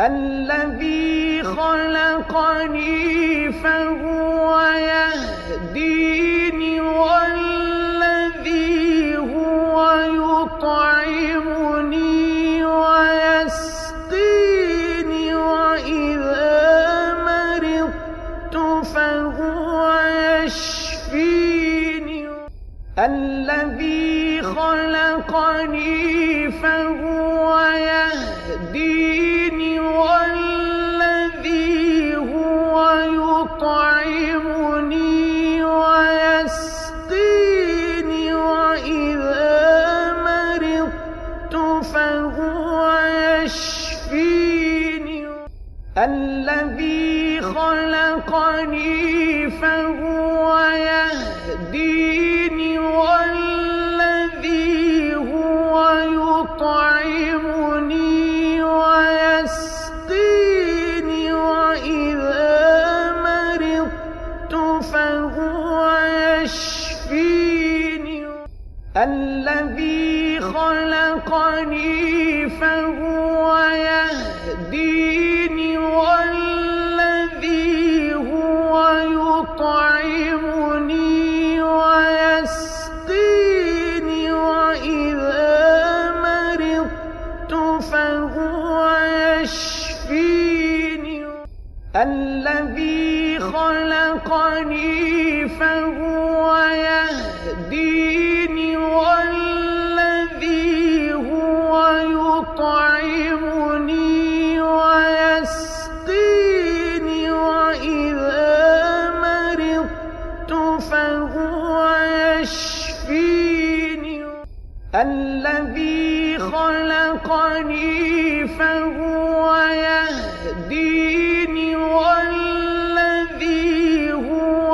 الذي خلقني فهو يهديني والذي هو يطعمني ويسقيني وإذا مرضت فهو يشفيني الذي خلقني فهو يهديني والذي هو يطعمني ويسقيني وإذا مرضت فهو يشفيني الذي خلقني فهو يهديني والذي هو يطعمني ويسقيني وإذا مرضت فهو يشفيني الذي خلقني فهو يهديني والذي هو يطعمني ويسقيني وإذا مرضت فهو يشفيني الذي خلقني فهو يهديني والذي هو يطعمني ويسقيني وإذا مرضت فهو يشفيني الذي خلقني فهو يهديني والذي هو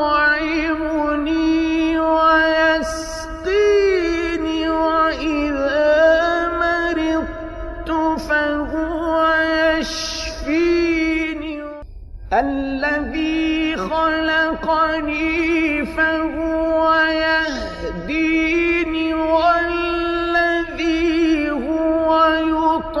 يطعمني ويسقيني وإذا مرضت فهو يشفيني الذي خلقني فهو يهديني